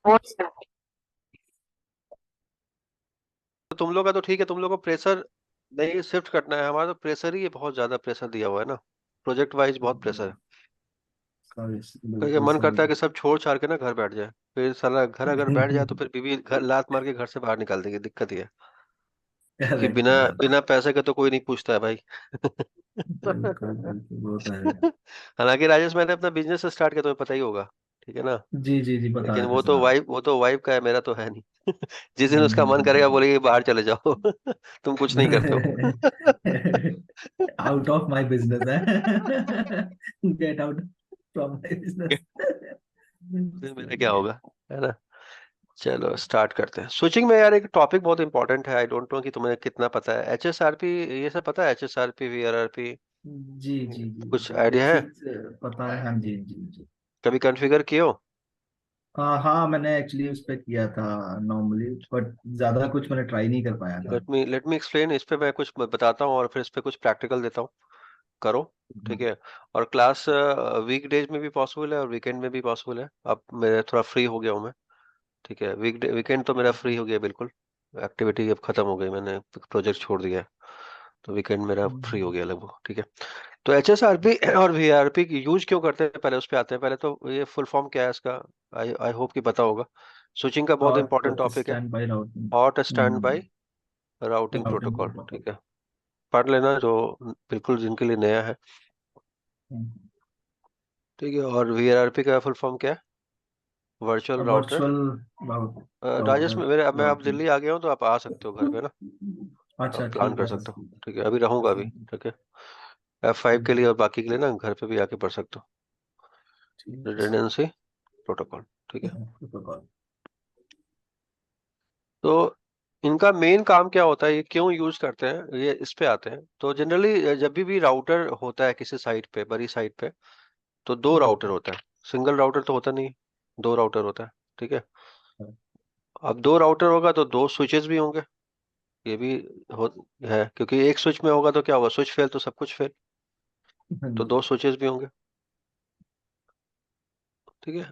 तो तुम लोग का तो ठीक है, तुम लोग को प्रेशर नहीं शिफ्ट करना है, हमारा तो प्रेशर ही बहुत ज्यादा प्रेशर दिया हुआ है ना, प्रोजेक्ट वाइज बहुत प्रेशर है। सही, तो ये बिल्कुल मन सही। करता है कि सब छोड़ छाड़ के ना घर बैठ जाए, फिर साला घर अगर बैठ जाए तो फिर बीवी घर लात मार के घर से बाहर निकाल देगी, दिक्कत ये है। क्योंकि करेक्ट बिना करेक्ट। बिना पैसे के तो कोई नहीं पूछता है भाई। बिल्कुल बिल्कुल, वो तो है। हालांकि राजेश मैंने अपना बिजनेस स्टार्ट किया, तुम्हें पता ही होगा, ठीक है ना। जी जी जी, लेकिन बताया था सर आप। वो तो वाइफ का है, मेरा तो है नहीं। जिस दिन उसका मन करेगा हम्म। बोलेगी बाहर चले जाओ। तुम कुछ नहीं करते हो। आउट ऑफ माय बिजनेस है। Get out from my business. फिर मेरा क्या होगा, है ना। चलो स्टार्ट करते हैं। स्विचिंग में यार एक टॉपिक बहुत इंपॉर्टेंट है, आई डोंट नो कि तुम्हें कितना पता है, HSRP, ये सब पता है, HSRP VRRP, जी जी जी कुछ जी, आइडिया है? बेसिक्स पता है, हाँ जी जी जी। कभी कॉन्फ़िगर किए हो? हाँ हाँ, मैंने एक्चुअली उस पे किया था नॉर्मली, बट ज्यादा कुछ मैंने ट्राई नहीं कर पाया था। लेट मी एक्सप्लेन, इस पे मैं कुछ बताता हूँ और फिर इस पे कुछ प्रैक्टिकल देता हूँ, करो, ठीक है। और क्लास वीक डेज में भी पॉसिबल है और वीकेंड में भी पॉसिबल है। अब मैं थोड़ा फ्री हो गया हूँ मैं, ठीक है। वीकेंड तो मेरा फ्री हो गया बिल्कुल, एक्टिविटी अब खत्म हो गई, मैंने प्रोजेक्ट छोड़ दिया है, तो वीकेंड मेरा फ्री हो गया लगभग, ठीक है। तो HSRP और VRP की यूज क्यों करते हैं, पहले उस पे आते हैं। पहले तो ये फुल फॉर्म क्या है इसका, आई आई होप कि पता होगा। स्विचिंग का बहुत इंपॉर्टेंट हॉट टॉपिक है, stand by routing. Hot stand by routing routing protocol, protocol. ठीक है। पढ़ लेना जो बिल्कुल जिनके लिए नया है, ठीक है। और VRRP का फुल फॉर्म क्या है, virtual router. Virtual Rajesh, router मैं अब राउटिंग। दिल्ली आ गया हूँ तो आप आ सकते हो घर पे ना, आप अच्छा प्लान ठीक कर है सकते सर। हो, ठीक है। अभी रहूंगा अभी, ठीक है। F5 के लिए और बाकी के लिए ना घर पे भी आके पढ़ सकते हो, ठीक है सर। रिडंडेंसी प्रोटोकॉल, ठीक है। प्रोटोकॉल। तो इनका मेन काम क्या होता है, ये क्यों यूज करते हैं, ये इस पे आते हैं। तो जनरली जब भी राउटर होता है किसी साइट पे, बड़ी साइट पे, तो दो राउटर होता है, सिंगल राउटर तो होता नहीं, दो राउटर होता है, ठीक है। अब दो राउटर होगा तो दो स्विचेस भी होंगे, ये भी हो है, क्योंकि एक स्विच में होगा तो क्या होगा, स्विच फेल तो सब कुछ फेल, हाँ तो जी। दो स्विचेस भी होंगे, ठीक है।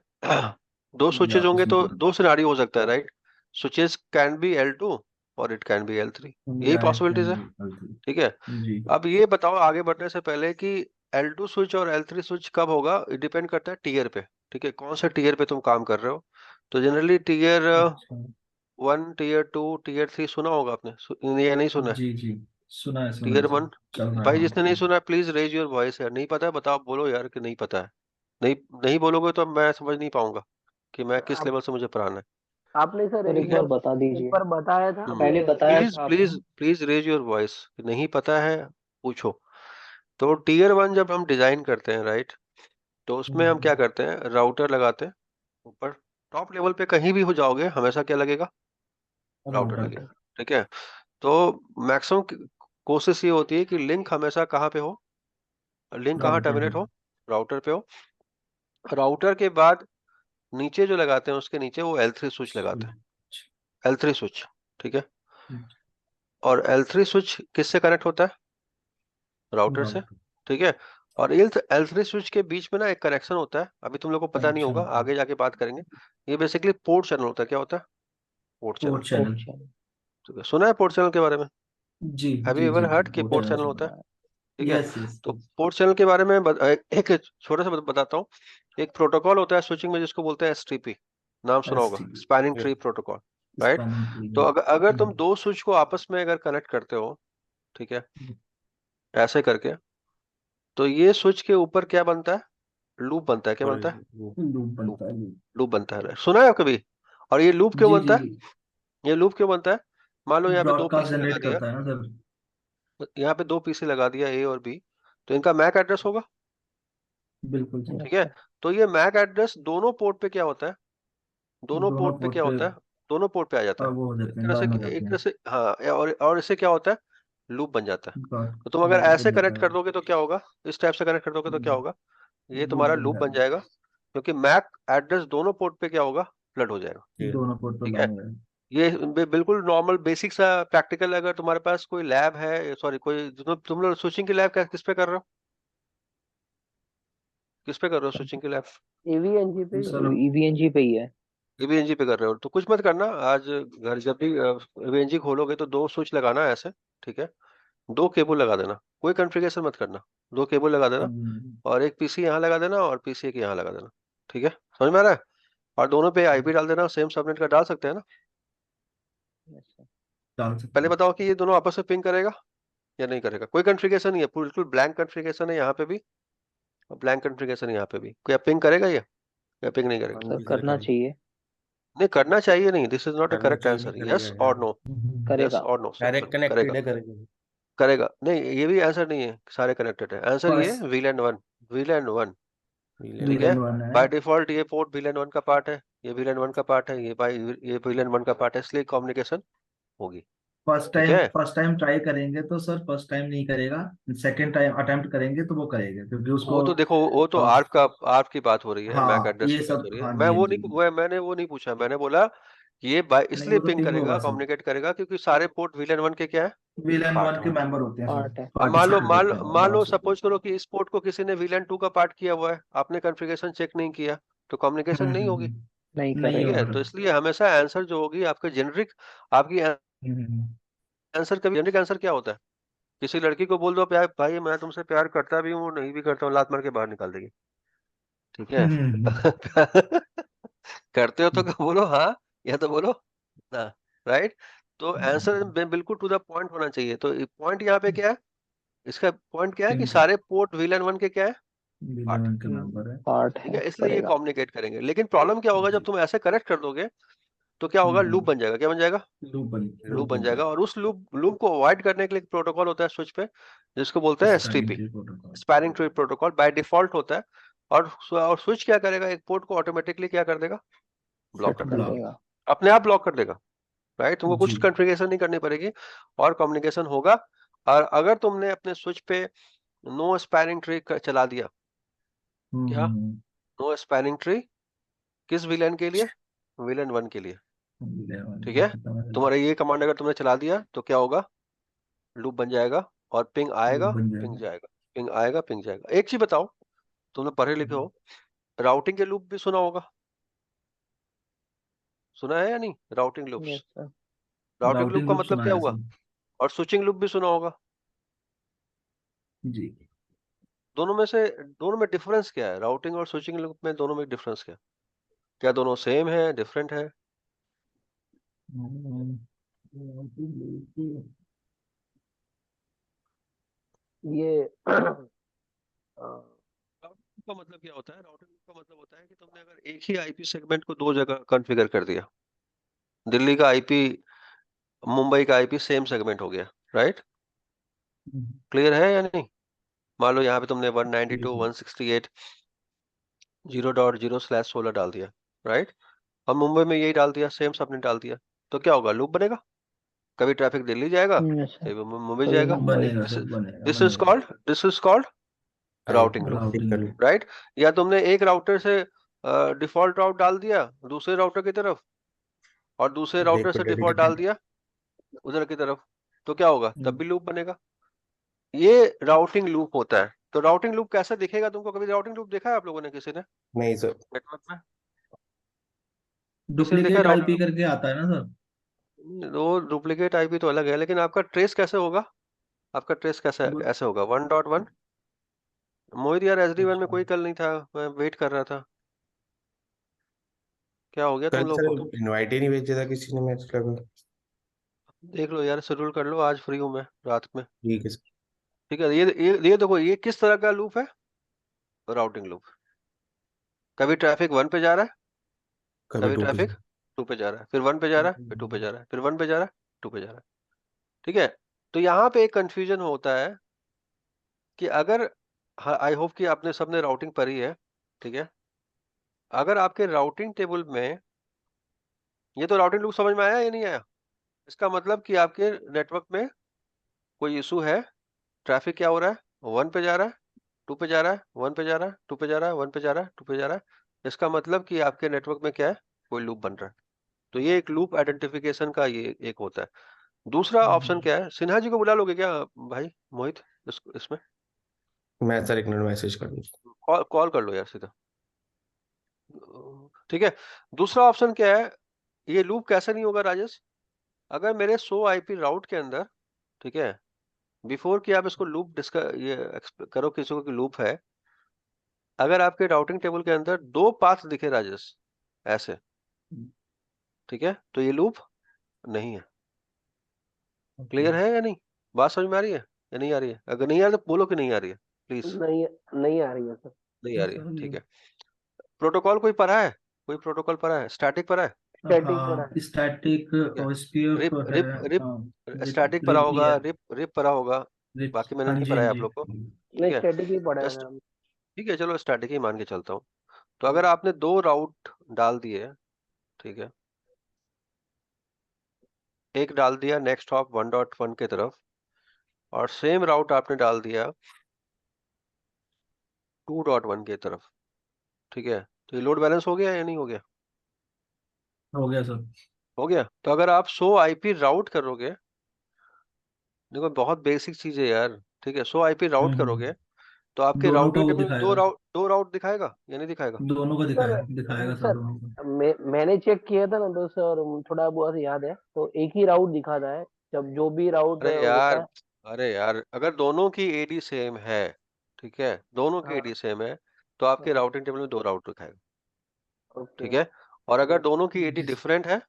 दो या स्विचेस होंगे तो जी। दो सिनारियो हो सकता है, right. Switches can be L2 और इट कैन बी L3, यही या इट पॉसिबिलिटीज कैन है, बी हेल्थी। ठीक है। जी। अब ये बताओ आगे बढ़ने से पहले कि L2 स्विच और L3 स्विच कब होगा, डिपेंड करता है टीयर पे, ठीक है, कौन सा टीयर पे तुम काम कर रहे हो। तो जनरली टीयर अच्छा। 1, टीयर 2, टीयर 3 सुना होगा आपने, या नहीं सुना है? जी जी, सुना है टीयर सर। 1, चल रहा है, भाई हाँ जिसने नहीं जी। सुना है प्लीज रेज योर वॉइस, है नहीं पता है बताओ, बोलो यार कि नहीं पता है। नहीं, नहीं बोलोगे तो मैं समझ नहीं पाऊंगा कि मैं किस आप लेवल से मुझे पढ़ाना है, आपने सर सर एक ठीक है। बार बता एक दीजिए। बार बताया था पहले आपने। बताया प्लीज था आपने। Please please raise your voice, नहीं पता है पूछो। तो टीयर 1 जब हम डिजाइन करते हैं, राइट, तो उसमें हम क्या करते हैं, राउटर लगाते हैं ऊपर, टॉप लेवल पे कहीं भी हो जाओगे हमेशा क्या लगेगा, राउटर राउटर पे। लगेगा, ठीक है। तो मैक्सिमम कोशिश ये होती है कि लिंक हमेशा कहाँ पे हो, लिंक कहाँ राउटर पे। टर्मिनेट हो, राउटर पे हो। राउटर के बाद नीचे जो लगाते हैं उसके नीचे वो L3 स्विच लगाते स्विच। हैं, L3 स्विच, ठीक है। और L3 स्विच किससे कनेक्ट होता है, राउटर से, राउटर ठीक है। और L3 स्विच के बीच में ना एक कनेक्शन होता है, अभी तुम लोग को पता नहीं कनेक्शन होगा, होता है। आगे जाके बात करेंगे। ये बेसिकली पोर्ट चैनल होता है, क्या होता है, पोर्ट चैनल, पोर्ट चैनल। अच्छा। ठीक है। सुना है पोर्ट चैनल के बारे में, जी हैव यू जी एवर जी जी, हर्ड कि पोर्ट पोर्ट चैनल चैनल होता है, सुना है। ठीक है। यस यस तो यस। पोर्ट चैनल के बारे में एक छोटा सा बताता हूँ। एक प्रोटोकॉल होता है स्विचिंग में जिसको बोलते हैं STP, नाम सुना एस होगा, T. Spanning tree protocol, right. Spanning tree. तो अगर तुम दो स्विच को आपस में अगर कनेक्ट करते हो, ठीक है, ऐसे करके, तो ये स्विच के ऊपर क्या बनता है, लूप बनता है, क्या बनता है, लूप लूप, बनता है, लूप। लूप बनता है, सुना है आप कभी। और ये लूप क्यों जी बनता जी है, जी। ये लूप क्यों बनता है, मान लो यहाँ पे दो ब्रॉडकास्ट पीसी लगा जनरेट दिया, करता है ना सर। यहाँ पे दो पीसी लगा दिया A और B, तो इनका मैक एड्रेस होगा, बिल्कुल सर। ठीक है। अच्छा। तो ये मैक एड्रेस दोनों पोर्ट पे क्या होता है, दोनों दोनों पोर्ट पे पोर्ट क्या पे होता है, दोनों पोर्ट पे आ जाता है। वो हो तो जाते हैं, बाइंड हो जाते एक हैं। तरह से हाँ, और इससे क्या होता है, लूप बन जाता है। तो तुम अगर लूप ऐसे बन जाता कनेक्ट है। कर दोगे तो क्या होगा, इस टाइप से कनेक्ट कर दोगे तो क्या होगा, ये लूप तुम्हारा बन लूप बन जाएगा। जाएगा, क्योंकि मैक एड्रेस दोनों पोर्ट पे क्या होगा, फ्लड हो जाएगा, दोनों पोर्ट पे ठीक है। बाइंड हो जाएगा। ये बिल्कुल नॉर्मल बेसिक सा प्रैक्टिकल, अगर तुम्हारे पास कोई लैब है, सॉरी कोई तुम लोग स्विचिंग की लैब किस पे कर रहे हो, किस पे कर रहे हो स्विचिंग की लैब, AVNG पे ही सर है। ईवीएनजी पे ही है। वीएनजी पे कर रहे हो तो कुछ मत करना आज। घर जब भी वीएनजी खोलोगे तो दो स्विच लगाना है ऐसे, ठीक है। दो केबल लगा देना, कोई कॉन्फ़िगरेशन मत करना। दो केबल लगा देना, हम्म, और एक पीसी यहाँ लगा देना और पीसी एक यहाँ लगा देना, ठीक है। समझ में आ रहा है? और दोनों पे आईपी डाल देना, सेम सबनेट का डाल सकते हैं ना। अच्छा। डाल सकते पहले हैं। बताओ कि ये दोनों आपस में पिंग करेगा या नहीं करेगा। कोई कॉन्फ़िगरेशन नहीं है, बिल्कुल ब्लैंक कॉन्फ़िगरेशन है यहाँ पे भी, और ब्लैंक कॉन्फ़िगरेशन है यहाँ पे भी। क्या पिंग करेगा ये या पिंग नहीं करेगा? सर करना चाहिए। नहीं करना चाहिए नहीं, दिस इज नॉट ए करना करेक्ट चाहिए, नहीं आंसर। करेगा यस और यार। नो, यस करेगा। और नो, सिंपल। डायरेक्ट कनेक्टेड करेगा, है, करेगा। करेगा नहीं, ये भी आंसर नहीं है, सारे कनेक्टेड है। आंसर ये फर्स्ट VLAN 1, VLAN 1, VLAN ठीक 1। है। VLAN 1 है। बाय डिफॉल्ट ये पोर्ट VLAN 1 का पार्ट है, ये VLAN 1 का पार्ट है, ये VLAN 1 का पार्ट है, इसलिए कम्युनिकेशन होगी, ठीक है। फर्स्ट टाइम ट्राई करेंगे तो सर फर्स्ट टाइम नहीं करेगा। सेकंड टाइम अटेम्प्ट करेंगे तो वो करेगा, क्योंकि वो उसको तो देखो, वो तो अ, आर्फ की बात हो रही है, मैक हाँ एड्रेस ये की बात हो सब, रही है। हाँ मैं जी हाँ वो जी। नहीं मैंने वो नहीं पूछा, मैंने बोला कि ये बाय नहीं इसलिए वो तो पिंग पिंग करेगा, होगा सर। कम्युनिकेट करेगा, क्योंकि सारे पोर्ट VLAN 1 के क्या है, VLAN पार्ट 1 है। के मेंबर होते हैं सर। पार्ट है। अब मान लो पार्टिसिपेट होते हैं, मान लो मेंबर्स होते हैं। सपोज करो कि इस पोर्ट को किसी ने VLAN 2 का पार्ट किया हुआ है, आपने कॉन्फ़िगरेशन चेक नहीं किया, तो कम्युनिकेशन नहीं होगी, नहीं नहीं ठीक करेगा। है। होगा। तो इसलिए हमेशा आंसर जो होगी आपके जेनरिक, आपकी हम्म, आंसर कभी जेनरिक आंसर क्या होता है? किसी लड़की को बोल दो प्यार भाई मैं तुमसे प्यार करता भी हूँ नहीं भी करता हूँ, लात मार के बाहर निकाल देगी, ठीक है। हम्म, करते हो तो बोलो हाँ, या तो बोलो ना, राइट। तो आंसर बिल्कुल टू द पॉइंट होना चाहिए। तो पॉइंट यहाँ पे क्या है, इसका पॉइंट क्या है कि पिंक सारे पोर्ट VLAN 1 के क्या है, VLAN पार्ट है, 1 के मेंबर है। पार्ट ठीक है, है। इसलिए ये करेगा। कम्युनिकेट करेंगे। लेकिन प्रॉब्लम क्या होगा जब जी। तुम ऐसे करेक्ट कर दोगे, तो क्या होगा, लूप बन जाएगा। क्या बन जाएगा? लूप लूप बन बन जाएगा। जाएगा। और उस लूप को अवॉइड करने के लिए एक प्रोटोकॉल होता है स्विच पे, जिसको बोलते हैं spanning STP, tree protocol. Spanning tree protocol, by default होता है। और स्विच क्या करेगा, एक पोर्ट को ऑटोमेटिकली क्या कर देगा, ब्लॉक फिट कर कर देगा, ब्लॉक। देगा। अपने आप ब्लॉक कर देगा, राइट। तुमको जी। कुछ कॉन्फ़िगरेशन नहीं करनी पड़ेगी, और कम्युनिकेशन होगा। और अगर तुमने अपने स्विच पे नो स्पैनिंग ट्री चला दिया, क्या हम्म। नो स्पैनिंग ट्री किस विलेन के लिए, विलेन 1 के लिए, ठीक है। खत्म है। तुम्हारा ये कमांड अगर तुमने चला दिया तो क्या होगा, लूप बन जाएगा, और पिंग लूप आएगा, बन पिंग जाएगा। जाएगा, पिंग आएगा, पिंग जाएगा। एक चीज बताओ, तुमने पढ़े लिखे हो, राउटिंग के लूप भी सुना होगा, सुना है या नहीं, routing loops. Yes sir. Routing loop routing का लूप मतलब सुना क्या है हुआ, सर। और स्विचिंग लूप भी सुना होगा। जी। दोनों में डिफरेंस क्या है, राउटिंग और स्विचिंग लूप में दोनों में डिफरेंस क्या है? क्या दोनों सेम है, डिफरेंट है? ये राउटिंग का मतलब क्या होता है, राउटिंग का मतलब होता है कि तुमने अगर एक ही आईपी सेगमेंट को दो जगह कॉन्फ़िगर कर दिया, दिल्ली का आईपी, मुंबई का आईपी सेम सेगमेंट हो गया, राइट। क्लियर है या नहीं? मान लो यहाँ पे तुमने 192.168.0.0/16 डाल दिया, राइट। और मुंबई में यही डाल दिया, सेम सबनेट डाल दिया, तो क्या होगा, लूप बनेगा। कभी ट्रैफिक दिल्ली जाएगा, यस सर। कभी मुंबई कभी जाएगा। मुंबई। बनेगा दिस सर, इज बनेगा दिस इज बनेगा। Called this is called routing loop, routing loop. Right. या तुमने एक राउटर से डिफॉल्ट राउट डाल दिया दूसरे राउटर की तरफ, और दूसरे राउटर एक पे से डिफॉल्ट डाल डेडिकेटेड। दिया उधर की तरफ, तो क्या होगा, तब हम्म, भी लूप बनेगा। ये राउटिंग लूप होता है। तो राउटिंग लूप कैसा दिखेगा, तुमको कभी राउटिंग लूप देखा है आप लोगों ने, किसी ने नहीं सर। नेटवर्क में, किसी ने देखा है डुप्लीकेट राउटिंग आईपी लूप? करके आता है ना सर। वो डुप्लीकेट आईपी तो अलग है, लेकिन आपका ट्रेस कैसे होगा, आपका ट्रेस कैसे वो ऐसे होगा, 1.1। मोहित यार SD1 में अच्छा। कोई कल नहीं था, मैं वेट कर रहा था, क्या हो गया तुम कल लोग सर को? इनवाइट ही नहीं भेजा था किसी ने, मैच लगा। देख लो यार, शेड्यूल कर लो, आज फ्री हूँ मैं रात में, ठीक है सर। ठीक है। ये देखो, ये किस तरह का लूप है, राउटिंग लूप। कभी ट्रैफिक 1 पे जा रहा है, कभी कभी टू पे ट्रैफिक 2 पे जा रहा है, फिर 1 पे जा रहा है, फिर 2 पे जा रहा है, फिर 1 पे जा रहा है, 2 पे जा रहा है, ठीक है। तो यहाँ पे एक कंफ्यूजन होता है कि अगर, आई होप कि आपने सबने राउटिंग पढ़ी है, ठीक है। अगर आपके राउटिंग टेबल में, ये तो राउटिंग लूप समझ में आया या नहीं आया? इसका मतलब कि आपके नेटवर्क में कोई इशू है, ट्रैफिक क्या हो रहा है, 1 पे जा रहा है, 2 पे जा रहा है, 1 पे जा रहा है, 2 पे जा रहा है, 1 पे जा रहा है, 2 पे जा रहा है। इसका मतलब कि आपके नेटवर्क में क्या है, कोई लूप बन रहा है। तो ये एक लूप आइडेंटिफिकेशन का ये एक होता है। दूसरा ऑप्शन क्या है, सिन्हा जी को बुला लोगे क्या भाई, मोहित, इसमें मैं सर एक मिनट मैसेज कर दूँ। कॉल कॉल कर लो यार सीधा, ठीक है। दूसरा ऑप्शन क्या है, ये लूप कैसे नहीं होगा राजेश, अगर मेरे 100 आईपी राउट के अंदर, ठीक है, बिफोर कि आप इसको लूप ये करो किसी को कि लूप है, अगर आपके राउटिंग टेबल के अंदर 2 पाथ दिखे राजेश ऐसे, ठीक है, तो ये लूप नहीं है। क्लियर है या नहीं, बात समझ में आ रही है या नहीं आ रही है? अगर नहीं आ रही तो बोलो कि नहीं आ रही है प्लीज। नहीं, नहीं आ रही है सर। नहीं आ रही है, ठीक है। प्रोटोकॉल कोई पढ़ा है, कोई प्रोटोकॉल पढ़ा है, स्टैटिक पढ़ा है? स्टैटिक पड़ा है। हाँ स्टैटिक ठीक है। ओएसपीएफ रिप है। रिप रिप हाँ स्टैटिक पढ़ा रिप भी होगा, है। रिप रिप पढ़ा होगा, रिप, बाकी मैंने हाँ नहीं जी हाँ पढ़ाया आप जी। लोग को, ठीक नहीं, है। स्टैटिक ही पड़ा है जस्ट, मैम। ठीक है, चलो स्टैटिक ही मान के चलता हूँ। तो अगर आपने 2 राउट डाल दिए, ठीक है, एक डाल दिया नेक्स्ट हॉप 1.1 के तरफ, और सेम राउट आपने डाल दिया 2.1 के तरफ, ठीक है, तो ये लोड बैलेंस हो गया या नहीं हो गया? हो गया सर। हो गया। तो अगर आप 100 आईपी राउट करोगे, देखो बहुत बेसिक चीज है यार, ठीक है, 100 आईपी राउट करोगे तो आपके दोनों का राउटिंग वो टेबल में दिखाएगा। दो राउट दिखाएगा या नहीं दिखाएगा? दोनों को सर, दिखाएगा सर सर दोनों को। मैंने चेक किया था ना तो सर, थोड़ा बहुत याद है तो एक ही राउट दिखाता है जब जो भी राउट अरे होता यार, है। अरे यार, अगर दोनों की एडी सेम है, ठीक है, दोनों की एडी हाँ सेम है, तो आपके हाँ। राउटिंग टेबल में 2 राउट दिखाएगा, ओके। ठीक है। और अगर दोनों की एडी जिस डिफरेंट है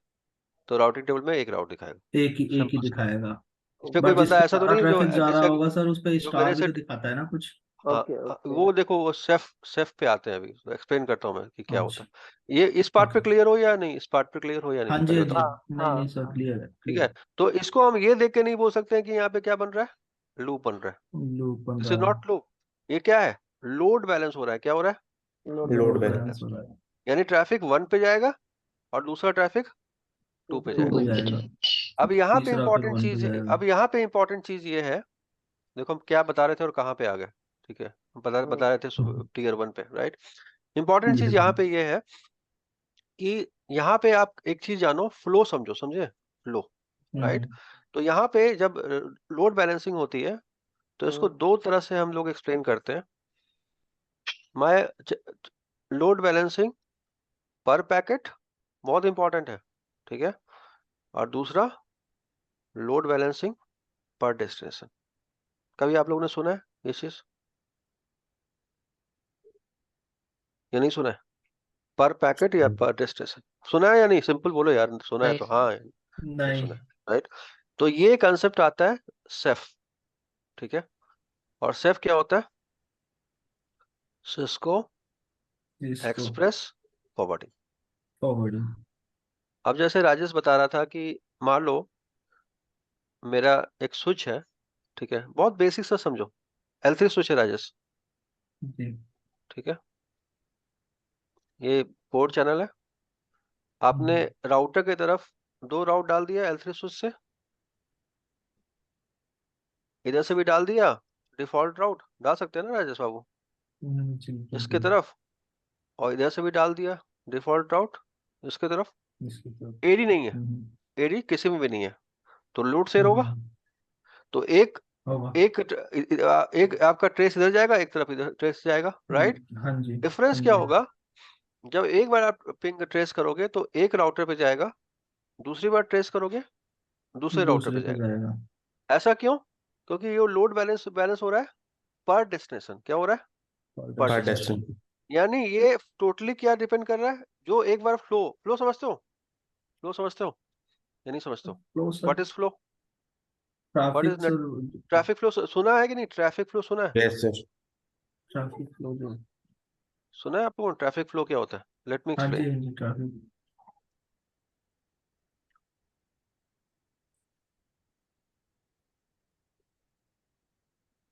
तो राउटिंग टेबल में 1 राउट दिखाएगा। एक ही सिंपल सी बात। दिखाएगा। इस पे कोई बट जिस बंदा पे ऐसा तो ज्यादा नहीं जो ट्रैफिक जा रहा डिसएग्री, होगा सर उस पे जो स्टार मेरे भी से, तो दिखाता है ना कुछ। हाँ, ओके हाँ, ओके। वो देखो, वो सेफ सेफ पे आते हैं, अभी एक्सप्लेन करता हूँ मैं कि क्या होता अच्छा। है। ये इस पार्ट पे ओके। क्लियर हो या नहीं, इस पार्ट पे क्लियर हो या नहीं, हाँ जी पहले हाँ जी। बताओ। हाँ नहीं हाँ नहीं सर हाँ। क्लियर है ठीक है, क्लियर। तो इसको हम ये देख के नहीं बोल सकते हैं कि यहाँ पे क्या बन रहा है, लूप बन रहा है। लूप बन दिस रहा इज है। नॉट लूप, ये क्या है, लोड बैलेंस हो रहा है। क्या हो रहा है? Load load load balance. Load balance. Balance हो बैलेंस। रहा है। यानी ट्रैफिक 1 पे जाएगा और दूसरा ट्रैफिक 2 पे टू जाएगा। पे जाएगा। अब यहाँ पे तीसरा फिर इंपॉर्टेंट वन पे चीज, जाएगा। अब यहाँ पे इंपॉर्टेंट चीज ये है, देखो हम क्या बता रहे थे और कहाँ पे आ गए, ठीक है, हम बता रहे थे टीयर 1 पे, राइट। इंपॉर्टेंट ये चीज यहाँ पे ये है कि यहाँ पे आप एक चीज जानो, फ्लो समझो, समझे, फ्लो, राइट। हम्म तो यहाँ पे जब लोड बैलेंसिंग होती है तो इसको 2 तरह से हम लोग एक्सप्लेन करते हैं। माय लोड बैलेंसिंग पर पैकेट बहुत इंपॉर्टेंट है, ठीक है, और दूसरा लोड बैलेंसिंग पर डेस्टिनेशन। कभी आप लोगों ने सुना है ये चीज या नहीं सुना है, पर पैकेट या पर डेस्टिनेशन? सुना है या नहीं, सिंपल बोलो यार, सुना है नहीं तो सर। हाँ या नहीं नहीं। सुना है, राइट। तो ये कंसेप्ट आता है सेफ, ठीक है, और सेफ क्या होता है, सिस्को इसको एक्सप्रेस फॉरवर्डिंग। फॉरवर्डिंग। अब जैसे राजेश बता रहा था कि मान लो मेरा एक स्विच है, ठीक है, बहुत बेसिक सा समझो, L3 स्विच है राजेश, जी। ठीक है, ये पोर्ट चैनल है, आपने राउटर की तरफ 2 राउट डाल दिया L3 स्विच से, इधर से भी डाल दिया डिफॉल्ट राउट, डाल सकते हैं ना राजेश बाबू, जी जी इसके जी। तरफ, और इधर से भी डाल दिया डिफॉल्ट राउट इसके तरफ। इसकी तरफ। एडी नहीं है, हम्म, एडी किसी में भी नहीं है, तो लोड शेयर होगा। हम्म, तो एक होगा। एक एक आपका ट्रेस इधर जाएगा, एक तरफ इधर ट्रेस जाएगा, राइट। हाँ जी डिफरेंस हाँ क्या जी। होगा, जब एक बार आप पिंग ट्रेस करोगे तो एक राउटर पे जाएगा, दूसरी बार ट्रेस करोगे दूसरे राउटर दूसरे पे पे जाएगा। जाएगा। ऐसा क्यों? क्योंकि ये लोड बैलेंस बैलेंस हो रहा है पर डेस्टिनेशन। क्या हो रहा है? पर पर पर डेस्टिनेशन। डेस्टिनेशन। डेस्टिनेशन। यानी ये टोटली क्या डिपेंड कर रहा है, जो एक बार फ्लो, फ्लो समझते हो, फ्लो समझते हो या नहीं समझते हो? Flow sir. What is flow, what traffic is net, sir. Traffic flow सुना है कि नहीं, ट्रैफिक फ्लो सुना है? Yes sir. ट्रैफिक फ्लो जो। सुना है आपको ट्रैफिक फ्लो क्या होता है? लेट मी हाँ एक्सप्लेन। जी ट्रैफिक।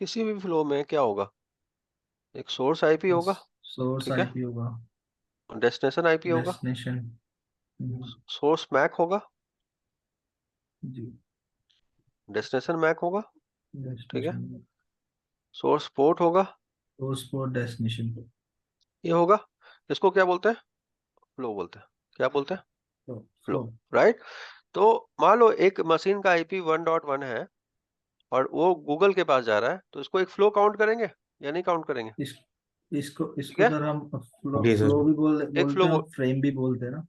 किसी भी फ्लो में क्या होगा, एक सोर्स आईपी होगा, सोर्स ठीक है, आईपी होगा। डेस्टिनेशन आईपी होगा, डेस्टिनेशन। सोर्स मैक होगा, जी। डेस्टिनेशन मैक होगा, ठीक है, डेस्टिनेशन। सोर्स पोर्ट होगा, सोर्स फॉर डेस्टिनेशन। ये होगा। इसको क्या बोलते हैं? फ्लो बोलते हैं। क्या बोलते हैं? Flow flow, flow. राइट। तो मान लो एक मशीन का आईपी 1.1 है और वो गूगल के पास जा रहा है, तो इसको एक फ्लो काउंट करेंगे या नहीं काउंट करेंगे? इसको ठीक इसको है। सर हम फ्लो जी सर। फ्लो भी एक बोलते फ्लो हैं और फ्रेम भी बोलते हैं ना।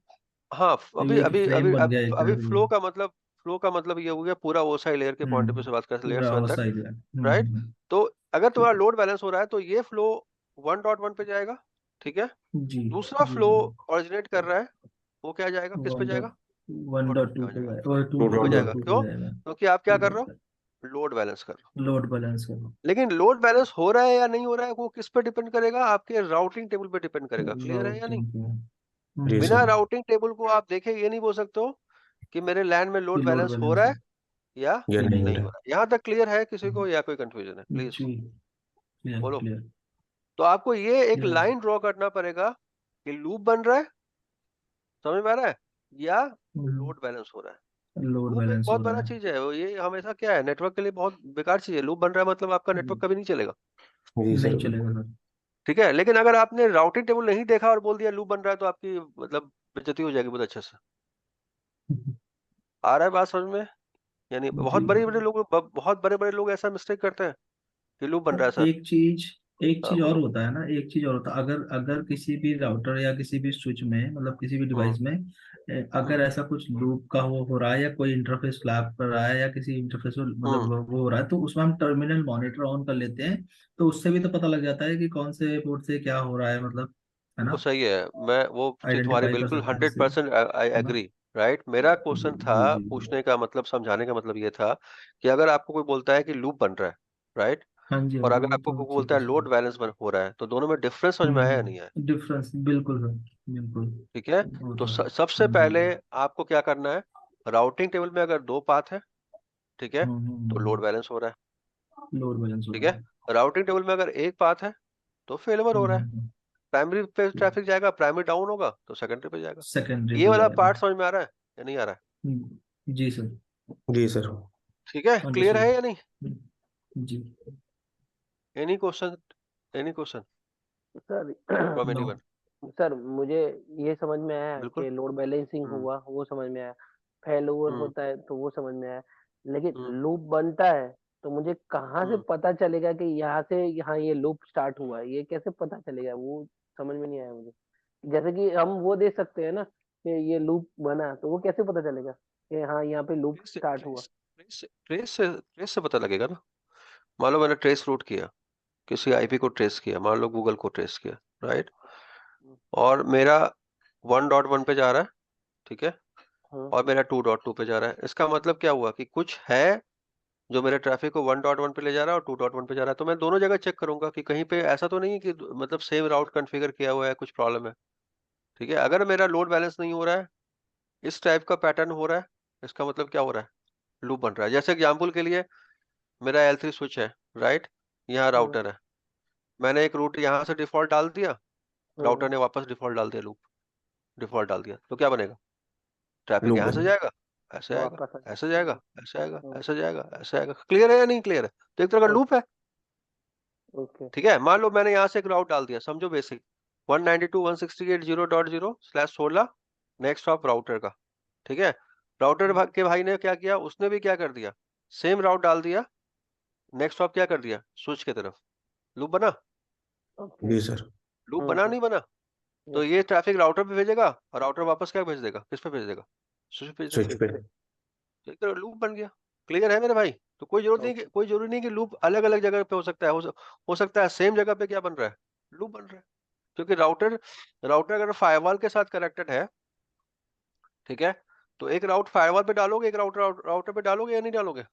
हाँ तो अभी ये कि अभी फ्रेम अभी बन गया अभी एक अभी तरह से ये। फ्लो का मतलब ये हो गया पूरा ओसाई लेयर के पॉइंट ऑफ व्यू से बात करें, लेयर पूरा 7 वो तक, साइज है। राइट। तो अगर ठीक तुम्हारा है। लोड बैलेंस हो रहा है तो ये फ्लो 1.1 पे जाएगा, ठीक है। जी दूसरा जी फ्लो जी। ओरिजिनेट कर रहा है, वो क्या जाएगा, किस पे वन डॉट जाएगा, वन डॉट टू डॉट पे टू आ पे जाएगा, और टू टू टू टू पे डॉट डॉट जाएगा। टू पे क्यों? जाएगा। क्योंकि आप क्या टू कर रहे डॉट हो, लोड बैलेंस कर रहे हो। लोड बैलेंस करो। लेकिन लोड बैलेंस हो रहा है या नहीं हो रहा है वो किस पे डिपेंड करेगा, आपके राउटिंग टेबल पे डिपेंड करेगा। क्लियर है या नहीं? राउटिंग पे। जी बिना सर। राउटिंग टेबल को आप देखे ये नहीं बोल सकते हो कि मेरे लैंड में कि लोड लोड बैलेंस हो बैलेंस रहा है है या ये कि नहीं हो नहीं। नहीं रहा हो है। रहा है। यहाँ तक क्लियर है किसी को या कोई कंफ्यूजन है, प्लीज जी क्लियर बोलो। क्लियर तो आपको ये एक क्लियर। लाइन ड्रॉ करना पड़ेगा कि लूप बन रहा है, समझ में आ रहा है, या लोड बैलेंस हो रहा है। लोड लूप एक बैलेंस बहुत हो रहा बड़ा है। चीज है, वो ये हमेशा क्या है, नेटवर्क के लिए बहुत बेकार चीज है। लूप बन रहा है मतलब आपका नेटवर्क कभी नहीं चलेगा, जी नहीं सर। चलेगा सर। ठीक है। लेकिन अगर आपने राउटिंग टेबल नहीं देखा और बोल दिया लूप बन रहा है तो आपकी मतलब बेइज्जती हो जाएगी बहुत अच्छे से। आ रहा है बात समझ में? यानी जी। बहुत बड़े बड़े लोग ऐसा मिस्टेक करते हैं कि लूप बन सर रहा है सर। एक हाँ चीज और बोलो। होता है ना, एक चीज और होता है। अगर अगर किसी भी राउटर या किसी भी स्विच में, मतलब किसी भी हम्म डिवाइस में हम्म अगर ऐसा कुछ लूप का वो हो रहा है, या कोई इंटरफेस फ्लैग कर रहा है, या किसी इंटरफेस मतलब हम्म वो हो रहा है, तो उसमें हम टर्मिनल मॉनिटर ऑन कर लेते हैं। तो उससे भी तो पता लग जाता है कि कौन से पोर्ट से क्या हो रहा है, मतलब, है वो ना। सही है, मैं वो चीज तुम्हारी आइडेंटिफाई कर बिल्कुल सकते हैं उससे, 100% आई है ना। Agree, right. मेरा क्वेश्चन था, जी जी जी। पूछने का मतलब, समझाने का मतलब ये था कि अगर आपको कोई बोलता है कि लूप बन रहा है, राइट, हाँ जी हाँ और जी, अगर वो आपको तो कोई बोलता सीधी है सी लोड बात। बैलेंस बन हो रहा है, तो दोनों में डिफरेंस समझ में आया या नहीं आया? डिफरेंस बिल्कुल सर, बिल्कुल। ठीक है। वो तो तो है। सबसे जी पहले आपको क्या करना है, राउटिंग टेबल में अगर दो पाथ है, ठीक है, तो लोड बैलेंस हो रहा है, लोड बैलेंस हो ठीक रहा है। है। राउटिंग टेबल में अगर एक पाथ है तो फेलवर हो रहा है, प्राइमरी पे ट्रैफिक जाएगा, प्राइमरी डाउन होगा तो सेकेंडरी पे जाएगा। सेकेंडरी ये पे वाला जाएगा। पार्ट समझ में आ रहा है या नहीं आ रहा है? जी सर। जी सर। ठीक है, क्लियर अंडरस्टूड। है या नहीं? जी। Any question, any question sir from no. Anyone? Sir मुझे ये समझ में आया बिल्कुल। कि लोड बैलेंसिंग हम्म हुआ, वो समझ में आया। फेल ओवर हम्म होता है तो वो समझ में आया। लेकिन हम्म लूप बनता है तो मुझे कहाँ से हम्म पता चलेगा कि यहाँ से यहाँ ये लूप स्टार्ट हुआ है, ये कैसे पता चलेगा, वो समझ में नहीं आया मुझे। जैसे कि हम वो दे सकते हैं ना कि ये लूप बना, तो वो कैसे पता चलेगा कि हाँ यहाँ पे लूप ट्रेस से स्टार्ट हुआ। ट्रेस ट्रेस से पता लगेगा ना। मान लो मैंने ट्रेस रूट किया, किसी आईपी को ट्रेस किया, मान लो गूगल को ट्रेस किया, राइट, और मेरा 1.1 पे जा रहा है, ठीक है, हाँ और मेरा 2.2 पे जा रहा है। इसका मतलब क्या हुआ कि कुछ है जो मेरे ट्रैफिक को 1.1 पे ले जा रहा है और 2.1 पे जा रहा है। तो मैं दोनों जगह चेक करूंगा कि कहीं पे ऐसा तो नहीं है कि मतलब सेम राउट कॉन्फ़िगर किया हुआ है, कुछ प्रॉब्लम है, ठीक है। अगर मेरा लोड बैलेंस नहीं हो रहा है, इस टाइप का पैटर्न हो रहा है, इसका मतलब क्या हो रहा है, लूप बन रहा है। जैसे एग्जांपल के लिए मेरा L3 स्विच है, राइट, यहाँ हाँ राउटर है, मैंने एक रूट यहाँ से डिफॉल्ट डाल दिया, राउटर हाँ, ने वापस डिफॉल्ट डाल दिया, लूप डिफॉल्ट डाल दिया, तो क्या बनेगा, ट्रैफिक लूप यहाँ से बन। जाएगा, ऐसे आएगा, वापस आ ऐसे जाएगा, हाँ, ऐसे आएगा, हाँ, ऐसे जाएगा, ऐसे आएगा। क्लियर है या नहीं क्लियर है? तो एक तरह का ओ- लूप है, ओके। ठीक है। मान लो मैंने यहाँ से एक राउट डाल दिया, समझो बेसिक 192.168.0.0/16 नेक्स्ट ऑफ राउटर का, ठीक है। के भाई ने क्या किया, उसने भी क्या कर दिया, सेम राउट डाल दिया, नेक्स्ट ऑफ क्या कर दिया, स्विच की तरफ। लूप बना? ओके। जी सर। लूप बना नहीं बना? तो यस ये सर। ट्रैफिक राउटर पे भेजेगा और राउटर वापस क्या भेज देगा, किस पे भेज देगा, स्विच पे भेज देगा। स्विच पे। स्विच पे। तो एक तरह लूप बन गया। क्लियर है मेरे भाई? तो ओके। कोई जरूरी नहीं कि लूप अलग अलग जगह पे हो सकता है, हो सकता है सेम जगह पे क्या बन रहा है, लूप बन रहा है। क्योंकि राउटर अगर फायरवॉल के साथ कनेक्टेड है, ठीक है, तो एक राउट फायरवॉल पे डालोगे, एक राउटर पे डालोगे या नहीं डालोगे?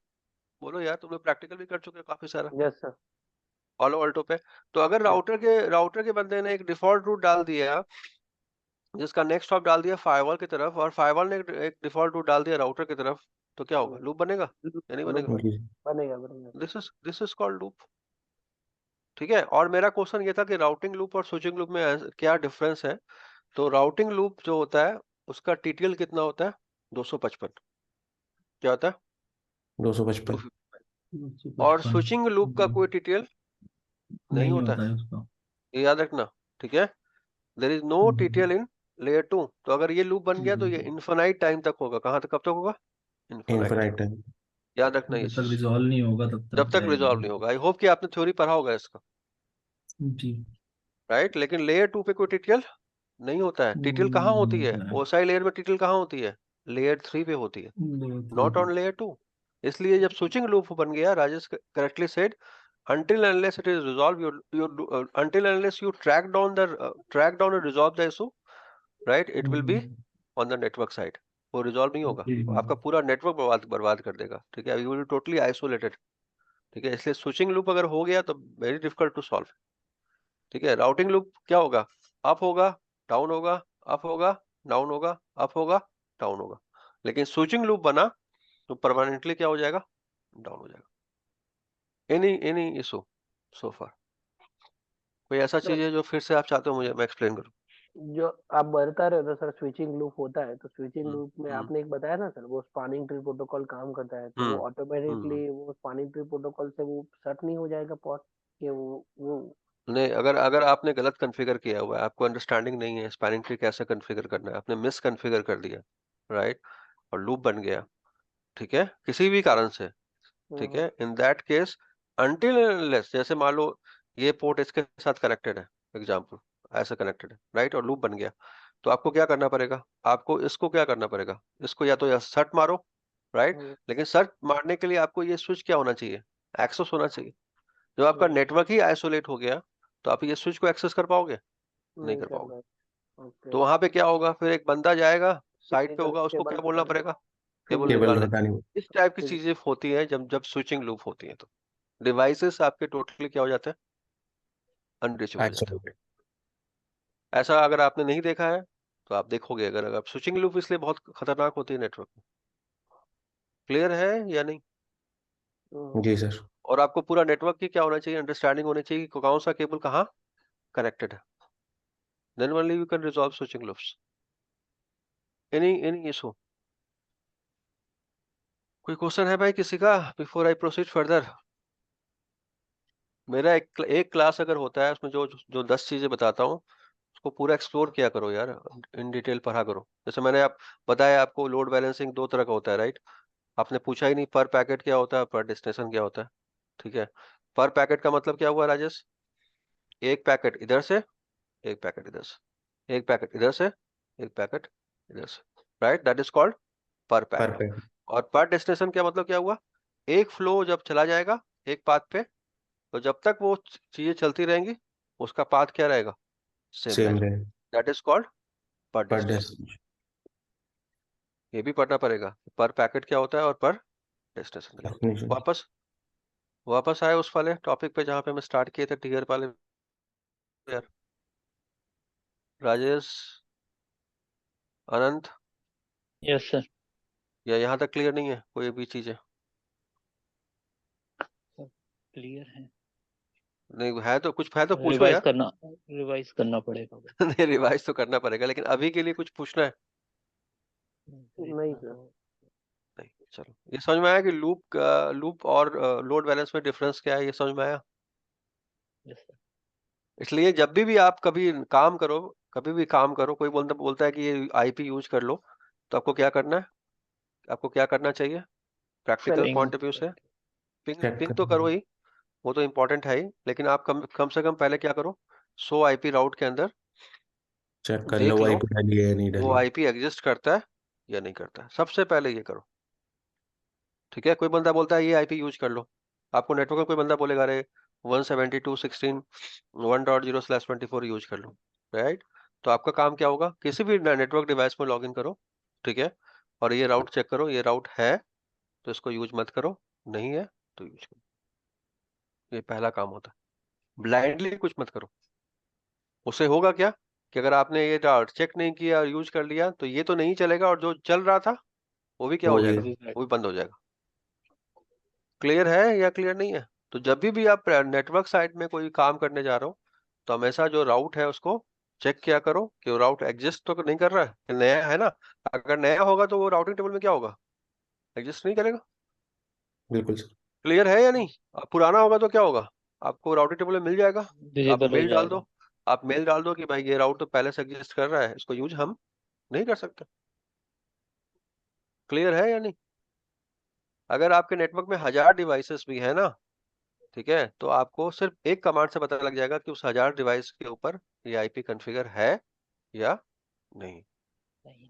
बोलो यार, तुम लोग प्रैक्टिकल भी कर चुके हो काफी सारा, यस सर। ऑलो अल्टो पे। तो अगर यस। राउटर के बंदे ने एक डिफॉल्ट रूट डाल दिया, जिसका नेक्स्ट हॉप डाल दिया फायरवॉल की तरफ, और फायरवॉल ने एक डिफॉल्ट रूट डाल दिया राउटर की तरफ, तो क्या होगा, लूप बनेगा या नहीं लूप बनेगा? जी। बनेगा बनेगा। दिस इज कॉल्ड लूप, ठीक है। और मेरा क्वेश्चन ये था कि राउटिंग लूप और स्विचिंग लूप में क्या डिफरेंस है। तो राउटिंग लूप जो होता है उसका टीटीएल कितना होता है, 255, क्या होता है, 255। 255। और 155। स्विचिंग लूप का जी। कोई टीटीएल नहीं नहीं होता है, होता है उसका। ये याद रखना, ठीक है। There is no TTL in layer 2। तो अगर ये लूप बन गया तो ये जी। इनफाइनाइट टाइम तक होगा, कहाँ तक, कब तक होगा, इनफाइनाइट। Infinite time. याद रखना ये जब तक चीज, रिजॉल्व नहीं होगा तब जब तक तक जाएगा रिजॉल्व वो। नहीं होगा। आई होप कि आपने थ्योरी पढ़ा होगा इसका, जी। राइट, लेकिन लेयर 2 पे कोई टीटीएल नहीं होता है। टीटीएल कहाँ होती है? ओएसआई लेयर में टीटीएल कहाँ होती है? लेयर 3 पे होती है, नॉट ऑन लेयर 2। इसलिए जब स्विचिंग लूप बन गया, Rajesh correctly said, until unless it is resolved, until unless you track down and resolve the issue, right, it will be on the network side, वो रिजॉल्व नहीं होगा, आपका पूरा नेटवर्क बर्बाद बर्बाद कर देगा। ठीक है, यू विल टोटली आइसोलेटेड। ठीक है, इसलिए स्विचिंग लूप अगर हो गया तो वेरी डिफिकल्ट टू सॉल्व। ठीक है, राउटिंग लूप क्या होगा? अप होगा, डाउन होगा, अप होगा, डाउन होगा, अप होगा, डाउन होगा। लेकिन स्विचिंग लूप बना तो परमानेंटली क्या हो जाएगा? डाउन हो जाएगा। एनी इशू सो फार? कोई ऐसा चीज है जो फिर से आप चाहते हो मुझे मैं एक्सप्लेन करूं? जो आप बता रहे हो ना सर, स्विचिंग लूप होता है, तो स्विचिंग लूप में आपने एक बताया ना सर, वो स्पानिंग ट्री प्रोटोकॉल काम करता है, तो वो हम्म ऑटोमेटिकली वो स्पानिंग ट्री प्रोटोकॉल से वो शट नहीं हो जाएगा पॉट, कि वो नहीं, अगर अगर आपने गलत कॉन्फ़िगर किया हुआ है, आपको अंडरस्टैंडिंग नहीं है स्पैनिंग ट्री कैसे कॉन्फ़िगर करना है, आपने मिस कॉन्फ़िगर कर दिया, राइट, और लूप बन गया, ठीक है, किसी भी कारण से, ठीक है, in that case until unless, जैसे मान लो ये पोर्ट इसके साथ कनेक्टेड है, एग्जांपल ऐसे कनेक्टेड है, राइट, और लूप बन गया, तो आपको क्या करना पड़ेगा? आपको इसको क्या करना पड़ेगा? इसको या तो या सर्ट मारो, राइट, लेकिन सर्ट मारने के लिए आपको ये स्विच क्या होना चाहिए? एक्सेस होना चाहिए। जब आपका नेटवर्क ही आइसोलेट हो गया तो आप ये स्विच को एक्सेस कर पाओगे? नहीं नहीं कर कर पाओगे। पाए। ओके, तो वहां पे क्या होगा? फिर एक बंदा जाएगा, साइट पे फिजिकल होगा, उसको केबल क्या बोलना पकड़ के पड़ेगा? केबल केबल निकालने। हटानी। इस टाइप की फिजिकल। चीजें होती हैं जब जब स्विचिंग लूप होती है, तो डिवाइसेस आपके टोटली क्या हो जाते हैं? अनरीचेबल हो जाते आइसोलेटेड। हैं। ऐसा अगर आपने नहीं देखा है तो आप देखोगे, अगर आप स्विचिंग लूप इसलिए बहुत खतरनाक होती है नेटवर्क में। क्लियर है या नहीं? जी सर। और आपको पूरा नेटवर्क की क्या होना चाहिए? अंडरस्टैंडिंग होनी चाहिए कि कौन सा केबल कहाँ कनेक्टेड है। Then only you can resolve switching loops. Any issue? कोई क्वेश्चन है भाई किसी का बिफोर आई प्रोसीड फर्दर? मेरा एक क्लास अगर होता है उसमें जो जो 10 चीजें बताता हूँ उसको पूरा एक्सप्लोर किया करो यार, इन डिटेल पढ़ा करो। जैसे मैंने आप बताया, आपको लोड बैलेंसिंग दो तरह का होता है, राइट? आपने पूछा ही नहीं पर पैकेट क्या होता है, पर डेस्टिनेशन क्या होता है। ठीक है, पर पैकेट का मतलब क्या हुआ राजेश? एक पैकेट इधर से, एक पैकेट इधर से, एक पैकेट इधर से, एक पैकेट इधर से, राइट, दैट इज कॉल्ड पर पैकेट। परफेक्ट। और पर डेस्टिनेशन क्या मतलब क्या हुआ? एक फ्लो जब चला जाएगा एक पाथ पे, तो जब तक वो चीजें चलती रहेंगी उसका पाथ क्या रहेगा? सेम सेम रहेगा। रहे। दैट इज कॉल्ड पर पर डेस्टिनेशन। डेस्टिनेशन। ये भी पढ़ना पड़ेगा, पर पैकेट क्या होता है और पर डेस्टिनेशन क्या होता है। वापस वापस आए उस वाले टॉपिक पे जहाँ पे मैं स्टार्ट किए थे, टिगर वाले यार। राजेश, अनंत, यस सर। या यहाँ तक क्लियर नहीं है कोई भी चीजें? क्लियर है। नहीं है तो कुछ है तो पूछो रिवाइज यार। करना रिवाइज करना पड़ेगा। नहीं, रिवाइज तो करना पड़ेगा, लेकिन अभी के लिए कुछ पूछना है? नहीं सर। नहीं, चलो ये समझ में आया कि लूप और लोड बैलेंस में डिफरेंस क्या है, ये समझ में आया। Yes sir. इसलिए जब भी आप कभी काम करो, कभी भी काम करो, कोई बोलता बोलता है कि ये आईपी यूज कर लो, तो आपको क्या करना है? आपको क्या करना चाहिए practical select. Point of view से? पिंग चेक पिंग कर। तो करो ही, वो तो इम्पोर्टेंट है ही, लेकिन आप कम से कम पहले क्या करो? 100 आईपी राउट के अंदर चेक कर लो देख लो वाईपी डाली है या नहीं वो डाली है। आईपी एग्जिस्ट करता है या नहीं करता है, सबसे पहले ये करो। ठीक है, कोई बंदा बोलता है ये आईपी यूज कर लो, आपको नेटवर्क में कोई बंदा बोलेगा अरे 172.16.1.0/24 यूज कर लो, राइट? तो आपका काम क्या होगा? किसी भी नेटवर्क डिवाइस में लॉग इन करो, ठीक है, और ये राउट चेक करो, ये राउट है तो इसको यूज मत करो, नहीं है तो यूज करो। ये पहला काम होता है, ब्लाइंडली कुछ मत करो। उससे होगा क्या कि अगर आपने ये चेक नहीं किया और यूज कर लिया तो ये तो नहीं चलेगा, और जो चल रहा था वो भी क्या वो हो भी। जाएगा? वो भी बंद हो जाएगा। क्लियर है या क्लियर नहीं है? तो जब भी आप नेटवर्क साइड में कोई काम करने जा रहे हो तो हमेशा जो राउट है उसको चेक किया करो कि वो राउट एग्जिस्ट तो नहीं कर रहा है, कि नया है ना। अगर नया होगा तो वो राउटिंग टेबल में क्या होगा? एग्जिस्ट नहीं करेगा। बिल्कुल सर। क्लियर है या नहीं? अब पुराना होगा तो क्या होगा? आपको राउटिंग टेबल में मिल जाएगा। आप डिजेबल हो मेल डाल जाएगा। दो, आप मेल डाल दो कि भाई ये राउट तो पहले से एग्जिस्ट कर रहा है, इसको यूज हम नहीं कर सकते। क्लियर है या नहीं? अगर आपके नेटवर्क में 1000 डिवाइसेस भी है ना, ठीक है, तो आपको सिर्फ एक कमांड से पता लग जाएगा कि उस 1000 डिवाइस के ऊपर ये आईपी कॉन्फ़िगर है या नहीं। नहीं।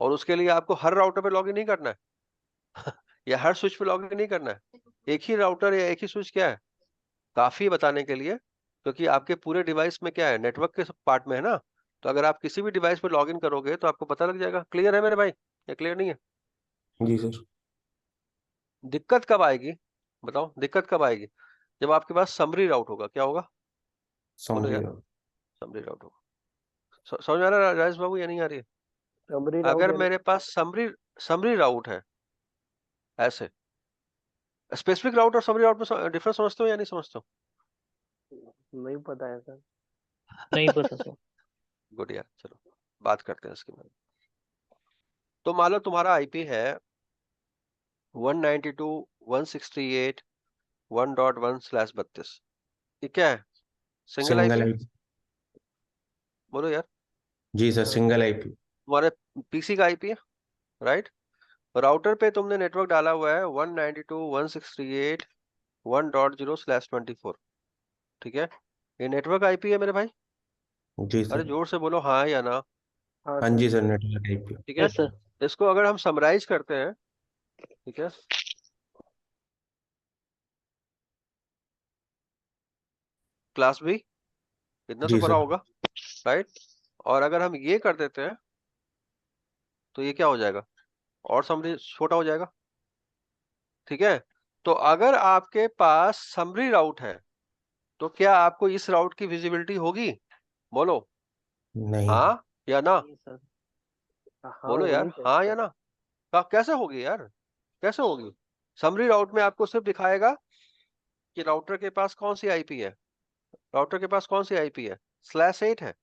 और उसके लिए आपको हर राउटर पे लॉगिन नहीं करना है या हर स्विच पे लॉगिन नहीं करना है। एक ही राउटर या एक ही स्विच क्या है, काफी है बताने के लिए, क्योंकि आपके पूरे डिवाइस में क्या है, नेटवर्क के पार्ट में है ना। तो अगर आप किसी भी डिवाइस पे लॉगिन करोगे तो आपको पता लग जाएगा। क्लियर है मेरे भाई या क्लियर नहीं है? जी सर। दिक्कत कब आएगी बताओ, दिक्कत कब आएगी? जब आपके पास समरी राउट होगा। क्या होगा? बोलो समझ यार। गया। समरी राउट होगा। समझ में आ रहा है राजेश बाबू या नहीं आ रही है? समरी राउट अगर यानी मेरे पास समरी समरी राउट है, ऐसे स्पेसिफिक राउट और समरी राउट में डिफरेंस समझते हो या नहीं समझते हो? नहीं पता है सर। नहीं पता सर। गुड यार, चलो बात करते हैं इसके बारे में। तो मान लो तुम्हारा आईपी है 192.168.1.1/32। ये क्या है? सिंगल सिंगल आईपी है? आई। बोलो यार। जी सर, हाँ सिंगल आईपी। तुम्हारे पीसी का आईपी है, राइट? राउटर पे तुमने नेटवर्क डाला हुआ है 192.168.1.0/24। ठीक है, ये नेटवर्क आईपी है मेरे भाई। जी अरे सर। जोर से बोलो हाँ या ना। हाँ हाँ सर। जी सर, नेटवर्क आईपी। ठीक है, यस सर। इसको अगर हम समराइज करते हैं, ठीक है, क्लास भी इतना तो जी बड़ा सर। होगा, राइट? और अगर हम ये कर देते हैं तो ये क्या हो जाएगा, और समरी छोटा हो जाएगा। ठीक है, तो अगर आपके पास समरी राउट है तो क्या आपको इस राउट की विजिबिलिटी होगी? बोलो नहीं। हाँ या ना। नहीं सर। हाँ बोलो यार होनी चाहिए हाँ या सर। ना। कैसे होगी यार, कैसे होगी? समरी राउट में आपको सिर्फ दिखाएगा कि राउटर के पास कौन सी आईपी है, राउटर के पास कौन सी आईपी है, /8 है।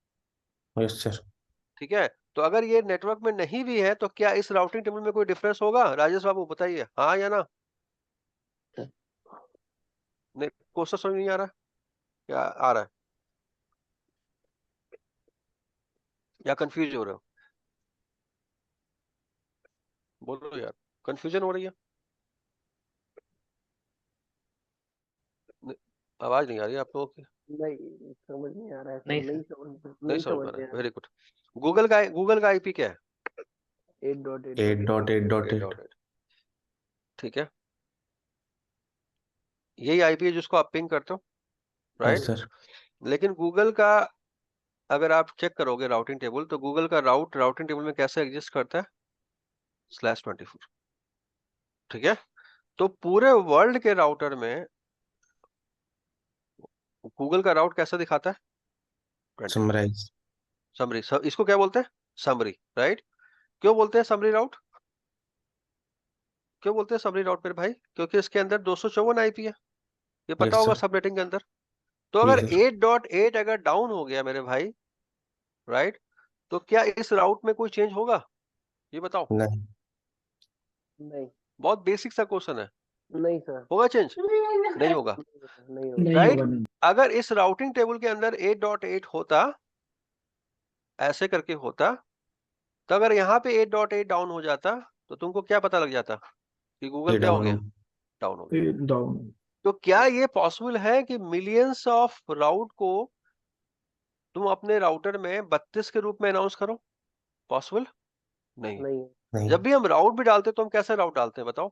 Yes sir. ठीक है, तो अगर ये नेटवर्क में नहीं भी है तो क्या इस राउटिंग टेबल में कोई डिफरेंस होगा? राजेश बाबू बताइए हाँ या ना। नहीं, क्वेश्चन समझ नहीं आ रहा है? क्या आ रहा है या कंफ्यूज हो रहे हो? बोलो यार, कंफ्यूजन हो रही है? नहीं, आवाज नहीं आ रही है आप लोगों की। नहीं समझ नहीं आ रहा है सर। नहीं सर। नहीं नहीं समझ समझ में आ में रहा आ है, रहा वेरी गुड। गूगल का आईपी क्या है? है। 8.8. 8.8.8। 8.8। ठीक है, यही आईपी है जिसको आप पिंग करते हो, यस राइट? सर। लेकिन गूगल का अगर आप चेक करोगे राउटिंग टेबल, तो गूगल का राउटिंग टेबल में कैसे एग्जिस्ट करता है, /24। ठीक है, तो पूरे वर्ल्ड के राउटर में गूगल का राउट कैसा दिखाता है, 24। समराइज। समरी, इसको क्या बोलते हैं? Summary, right? क्यों बोलते हैं समरी राउट? क्यों बोलते हैं समरी राउट मेरे भाई? क्योंकि इसके अंदर 254 आईपी है, ये पता यस होगा सर। सबनेटिंग के अंदर। तो जी अगर सर। 8.8 अगर डाउन हो गया मेरे भाई, राइट, तो क्या इस राउट में कोई चेंज होगा? ये बताओ। नहीं। नहीं। बहुत बेसिक सा क्वेश्चन है। नहीं सर। होगा चेंज? नहीं होगा, नहीं होगा। नहीं राइट? होगा नहीं। अगर इस राउटिंग टेबल के अंदर 8.8 होता, ऐसे करके होता, तो अगर यहाँ पे 8.8 डाउन हो जाता तो तुमको क्या पता लग जाता कि गूगल ये क्या हो डाउन गया, हो। डाउन हो गया। डाउन। तो क्या ये पॉसिबल है कि मिलियंस ऑफ राउट को तुम अपने राउटर में 32 के रूप में अनाउंस करो? पॉसिबल नहीं है। नहीं। नहीं। जब भी हम राउट भी डालते तो हम कैसे राउट डालते हैं बताओ?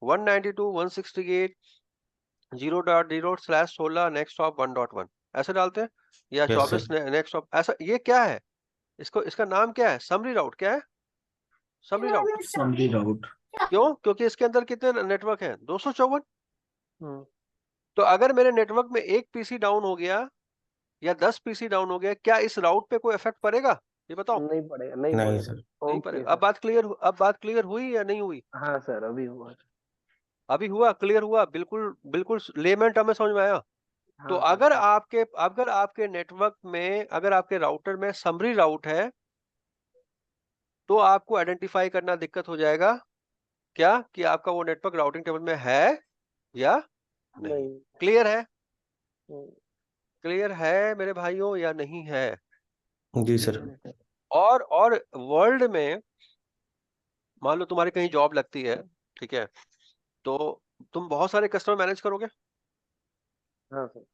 192.168.0.0/16 नेक्स्ट ऑफ 1.1 ऐसे डालते हैं, या यस 24 सर। नेक्स्ट ऑफ ऐसा? ये क्या है? इसका नाम क्या है? समरी राउट। क्या है? समरी राउट। समरी राउट। क्यों? क्योंकि इसके अंदर कितने नेटवर्क हैं? 254। हम्म। तो अगर मेरे नेटवर्क में एक पीसी डाउन हो गया या 10 पीसी डाउन हो गया, क्या इस राउट पे कोई इफेक्ट पड़ेगा? ये बताओ। नहीं पड़ेगा। नहीं नहीं पड़ेगा। सर। नहीं ओके पड़ेगा। सर। अब बात क्लियर हुई या नहीं हुई? हाँ सर अभी हुआ। अभी हुआ, क्लियर हुआ, बिल्कुल बिल्कुल लेमन टर्म में समझ में आया। तो हाँ सर। अगर आपके नेटवर्क में, अगर आपके राउटर में समरी राउट है, तो आपको आइडेंटिफाई करना दिक्कत हो जाएगा, क्या कि आपका वो नेटवर्क राउटिंग टेबल में है या नहीं। नहीं। क्लियर है? हम्म, क्लियर है मेरे भाइयों या नहीं है? जी सर। क्लियर है सर। और वर्ल्ड में मान लो तुम्हारी कहीं जॉब लगती है, ठीक है, तो तुम बहुत सारे कस्टमर मैनेज करोगे, हाँ सर।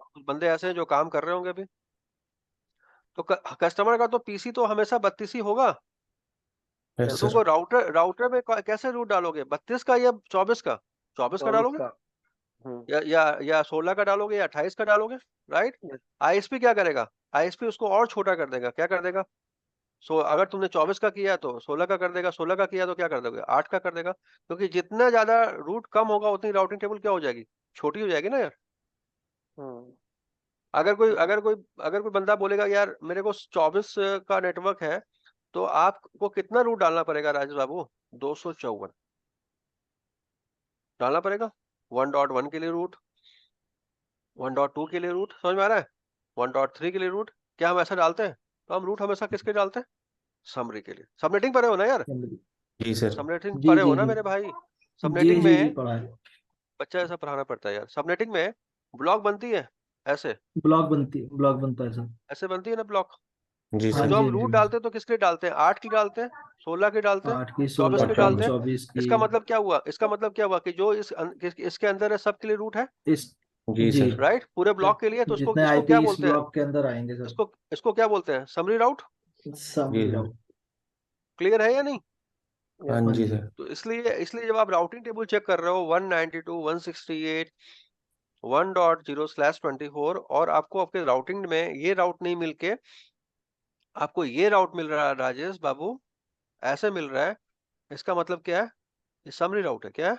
कुछ बंदे ऐसे हैं जो काम कर रहे होंगे अभी, तो कस्टमर का तो पीसी तो हमेशा 32 ही होगा। तो यस सर। तुमको राउटर राउटर में कैसे रूट डालोगे, 32 का या 24 का? 24 का 24 डालोगे, का। हम्म। या 16 का डालोगे या 28 का डालोगे, राइट? yes, आईएसपी क्या करेगा, आईएसपी उसको और छोटा कर देगा, क्या कर देगा? अगर तुमने 24 का किया तो 16 का कर देगा, 16 का किया तो क्या कर दोगे, 8 का कर देगा, क्योंकि जितना ज्यादा रूट कम होगा उतनी राउटिंग टेबल क्या हो जाएगी, छोटी हो जाएगी ना यार। हम्म। अगर कोई बंदा बोलेगा यार मेरे को 24 का नेटवर्क है, तो आपको कितना रूट डालना पड़ेगा राजेश बाबू? 254 डालना पड़ेगा। 1.1 के लिए रूट, 1.2 के लिए रूट, समझ में आ रहा है? 1.3 के लिए रूट। क्या हम ऐसा डालते हैं? तो हम रूट हमेशा किसके डालते हैं? समरी के लिए। सबनेटिंग पढ़े हो ना यार, जी सर। सबनेटिंग जी पढ़े हो जी ना जी मेरे भाई? जी सबनेटिंग जी जी में पढ़ा है। बच्चा ऐसा पढ़ाना पड़ता है यार। सबनेटिंग में ब्लॉक बनती है ऐसे, ब्लॉक बनता है सर। ऐसे बनती है ना ब्लॉक। जी तो हाँ जो सर। जी हम हाँ रूट जी। डालते हैं तो किसके लिए डालते हैं? 8 की डालते हैं, 16 की डालते हैं, 8 की, 24 16 की और की, डालते हैं। 24 की। इसका मतलब क्या हुआ, इसका मतलब क्या हुआ कि जो इसके अंदर है सबके लिए रूट है, इस जी जी, सर। राइट? पूरे ब्लॉक के लिए। तो इसको जितने इसको आईपी क्या इस बोलते हैं? ब्लॉक के अंदर आएंगे सर। इसको इसको क्या बोलते हैं? समरी राउट। जी समरी सर। राउट। क्लियर है या नहीं? हाँ yes, हाँ जी जी। सर। तो इसलिए जब आप राउटिंग टेबल चेक कर रहे हो 192 168 1.0/24 और आपको आपके राउटिंग में ये राउट नहीं मिलके आपको ये राउट मिल रहा है राजेश बाबू, ऐसे मिल रहा है, इसका मतलब क्या है? ये समरी राउट है। क्या है?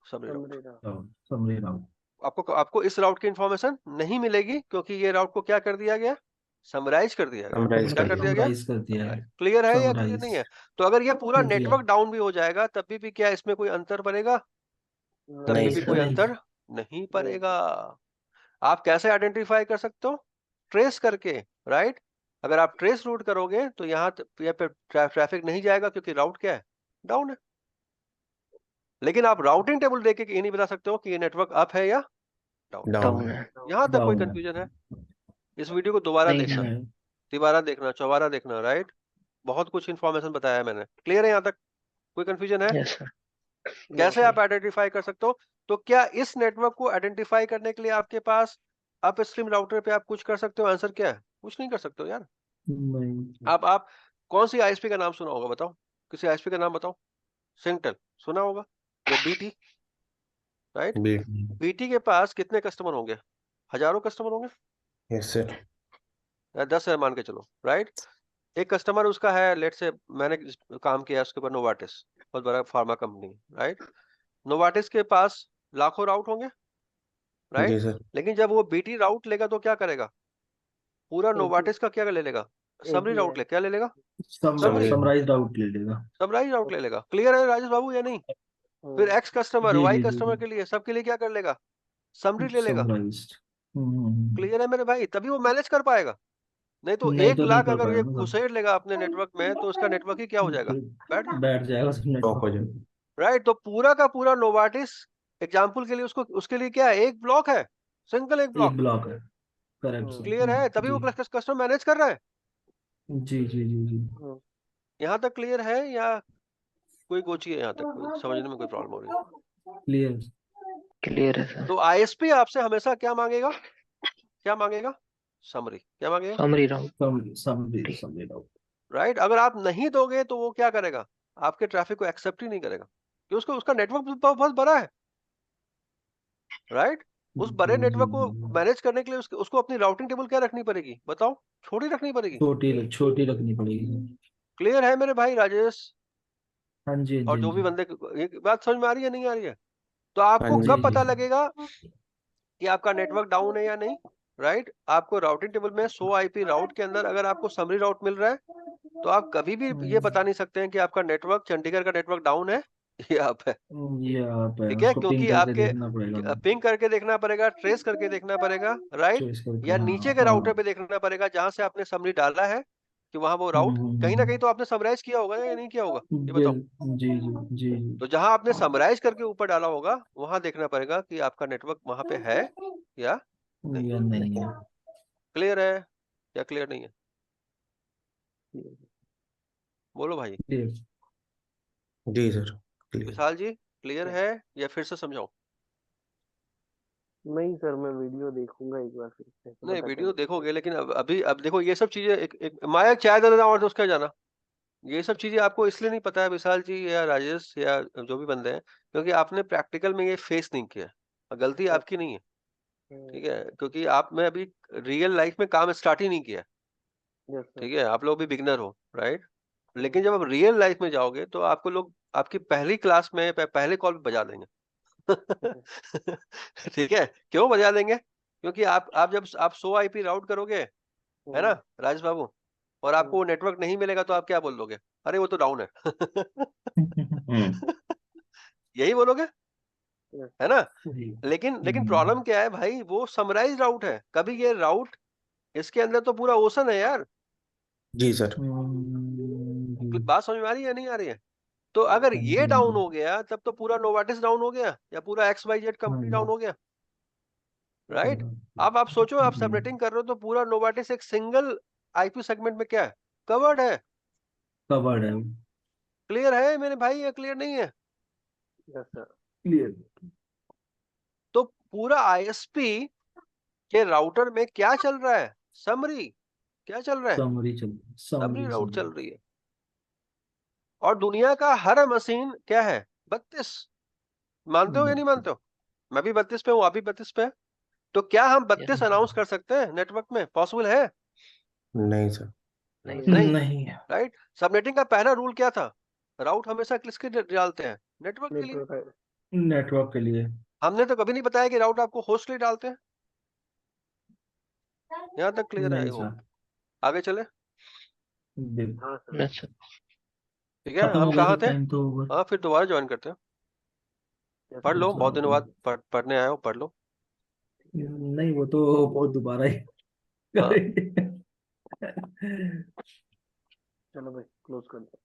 समरी राउट। समरी राउट। समरी राउट। आपको आपको इस राउट की इंफॉर्मेशन नहीं मिलेगी, क्योंकि ये राउट को क्या कर दिया गया? समराइज कर दिया गया। समराइज क्या कर कर दिया। दिया गया? समराइज कर दिया है। क्लियर है या क्लियर समराइज। नहीं है? तो अगर ये पूरा जी है। नेटवर्क डाउन भी हो जाएगा तभी भी क्या इसमें कोई अंतर पड़ेगा? तभी नहीं भी नहीं कोई सर। नहीं। अंतर नहीं नहीं। पड़ेगा। आप कैसे आइडेंटिफाई कर सकते हो? ट्रेस करके, राइट? अगर आप ट्रेस रूट करोगे तो यहाँ पे ट्रैफिक नहीं जाएगा, क्योंकि राउट क्या है? डाउन है। लेकिन आप राउटिंग टेबल देख के ये नहीं बता सकते हो कि ये नेटवर्क अप है या डाउन। डाउन। डाउन है। यहां तक कोई डाउन है। कंफ्यूजन है? इस वीडियो को दोबारा नहीं देखना, सर। नहीं। तिबारा देखना, चौबारा देखना, राइट? बहुत कुछ इंफॉर्मेशन बताया है मैंने। क्लियर है यहाँ तक? कोई कंफ्यूजन है? Yes sir. कैसे नहीं। आप आइडेंटिफाई कर सकते हो? तो क्या इस नेटवर्क को आइडेंटिफाई करने के लिए आपके पास अप स्ट्रीम राउटर पे आप कुछ कर सकते हो? आंसर क्या है? कुछ नहीं कर सकते हो यार। नहीं। आप कौन सी आईएसपी का नाम सुना होगा, बताओ? किसी आईएसपी का नाम बताओ। सिंगटेल सुना होगा, या बीटी, राइट? बीट। बीटी के पास कितने कस्टमर होंगे? हजारों कस्टमर होंगे, यस सर। या 10 है मान के चलो, राइट? एक कस्टमर उसका है, लेट से मैंने काम किया उसके ऊपर, नोवाटिस, बहुत बड़ा फार्मा कंपनी, राइट? नोवाटिस के पास लाखों राउट होंगे, जी राइट? सर। लेकिन जब वो बीटी राउट लेगा तो क्या करेगा? पूरा एक ही नोवाटिस का क्या ले लेगा? एक समरी ही है। राउट क्या ले लेगा? Summary, summary. समराइज आउट ले लेगा। समराइज राउट ले लेगा। क्लियर है राजेश बाबू या नहीं? फिर हम्म। एक्स कस्टमर, जी वाई जी जी कस्टमर जी। के लिए, सबके लिए क्या कर लेगा? समरी ले लेगा। समराइज्ड। क्लियर है मेरे भाई? तभी वो मैनेज कर पाएगा। नहीं तो नहीं एक तो नहीं लाख कर अगर ये पाएगा ना घुसेड़ लेगा अपने नेटवर्क में तो उसका नेटवर्क ही क्या हो सर। जाएगा? बैठ फिर जाएगा। बैठ जाएगा सब टॉप हो नेटवर्क। जाए। राइट? तो पूरा का पूरा नोवाटिस एग्जाम्पल के लिए उसको उसके लिए क्या है? एक ब्लॉक है, सिंगल एक एक ब्लॉक। ब्लॉक है। करेक्ट हम्म। सर। क्लियर है? तभी जी वो कस्टमर मैनेज कर रहा है। जी जी जी जी। हम्म। यहाँ तक क्लियर है या कोई गोची है यहाँ तक, कोई समझने में कोई प्रॉब्लम हो रही है? क्लियर। क्लियर है सर। तो आईएसपी आपसे हमेशा क्या मांगेगा? क्या मांगेगा? समरी। क्या मांगेगा? समरी राउट। समरी समरी राउट। राइट? अगर आप नहीं दोगे तो वो क्या करेगा? आपके ट्रैफिक को एक्सेप्ट ही नहीं करेगा, कि उसको उसका नेटवर्क बहुत बड़ा है, राइट? उस जी बड़े जी नेटवर्क को जी। मैनेज करने के लिए उसको अपनी राउटिंग टेबल क्या रखनी पड़ेगी, बताओ? छोटी रखनी पड़ेगी। छोटी छोटी रखनी पड़ेगी। क्लियर है मेरे भाई राजेश? हाँ जी हाँ और जी हाँ जो भी जी। बंदे ये बात समझ में आ रही है नहीं आ रही है? तो हाँ आपको जी। कब जी जी। पता लगेगा कि आपका नेटवर्क डाउन है या नहीं? राइट? आपको राउटिंग टेबल में 100 आईपी राउट के अंदर अगर आपको समरी राउट मिल रहा है, तो आप कभी भी ये बता नहीं सकते हैं कि आपका नेटवर्क, चंडीगढ़ का नेटवर्क डाउन है या अप है। ये आप है, ठीक है? उसको पिंग क्योंकि करके आपके देखना पड़ेगा हमें। पिंग करके देखना पड़ेगा, ट्रेस करके देखना पड़ेगा, राइट? ट्रेस करके, या हाँ नीचे के राउटर पे हाँ। देखना पड़ेगा जहां से आपने समरी डाला है, कि वहां वो राउट कहीं ना कहीं तो आपने समराइज किया होगा या नहीं किया होगा, ये बताओ? बिल जी जी जी तो जहां आपने समराइज करके ऊपर डाला होगा वहां देखना पड़ेगा कि आपका नेटवर्क वहां पे है या नहीं। जी। या नहीं है। क्लियर है या क्लियर नहीं है? बोलो भाई। क्लियर। जी सर। क्लियर। विशाल जी, क्लियर है या फिर से समझाओ? नहीं सर, मैं वीडियो देखूंगा एक बार फिर से, नहीं पता वीडियो चलेगा। देखोगे, लेकिन अब देखो ये सब चीजें एक माया चाय देना और तो उसका जाना, ये सब चीजें आपको इसलिए नहीं पता है विशाल जी या राजेश या जो भी बंदे हैं, क्योंकि आपने प्रैक्टिकल में ये फेस नहीं किया, और गलती आपकी नहीं है, ठीक है, क्योंकि आप में अभी रियल लाइफ में काम स्टार्ट ही नहीं किया, यस सर। ठीक है, आप लोग भी बिगनर हो, राइट। लेकिन जब आप रियल लाइफ में जाओगे तो आपको लोग आपकी पहली क्लास में पहले कॉल पे बजा देंगे। ठीक है, क्यों बजा देंगे? क्योंकि आप जब आप 100 आईपी राउट करोगे, है ना राजेश बाबू, और आपको नेटवर्क नहीं मिलेगा तो आप क्या बोल दोगे? अरे वो तो डाउन है। यही बोलोगे, यस है सर। ना। वही। लेकिन प्रॉब्लम क्या है भाई, वो समराइज राउट है, कभी ये राउट, इसके अंदर तो पूरा ओशन है यार। जी सर। बात समझ में आ रही है नहीं आ रही है? तो अगर ये डाउन हो गया तब तो पूरा नोवाटिस डाउन हो गया, या पूरा XYZ कंपनी डाउन हो गया, राइट। अब आप सोचो, आप सबनेटिंग कर रहे हो तो पूरा नोवाटिस एक सिंगल आईपी सेगमेंट में क्या है, कवर्ड है। कवर्ड है। क्लियर है मेरे भाई या क्लियर नहीं है? Yes sir. क्लियर। तो पूरा आईएसपी के राउटर में क्या चल रहा है? समरी, क्या चल रहा है? समरी समरी राउट समरी। चल रही है। और दुनिया का हर मशीन क्या है? 32। मानते हो या नहीं मानते हो? मैं भी 32 पे हूँ, आप भी 32 पे है। तो क्या हम 32 अनाउंस कर सकते हैं नेटवर्क में? पॉसिबल है? नहीं सर। नहीं नहीं, नहीं। राइट। सबनेटिंग का पहला रूल क्या था? राउट हमेशा किसके लिए डालते हैं? नेटवर्क के लिए। नेटवर्क। नेटवर्क के लिए। हमने तो कभी नहीं बताया कि राउट आपको होस्ट के लिए डालते हैं। यहाँ तक क्लियर है, आई नहीं होप। सर। आगे चले, हाँ सर। Yes sir. ठीक है। खत्म हम हो गया कहाँ तो थे? टाइम तो ओवर। हाँ, फिर दोबारा ज्वाइन करते हैं। यस पढ़ सर। लो, अच्छा बहुत दिनों ओके। बाद पढ़ने आए हो, पढ़ लो। नहीं वो तो बहुत दोबारा ही हाँ। करेंगे। चलो भाई, क्लोज कर दो।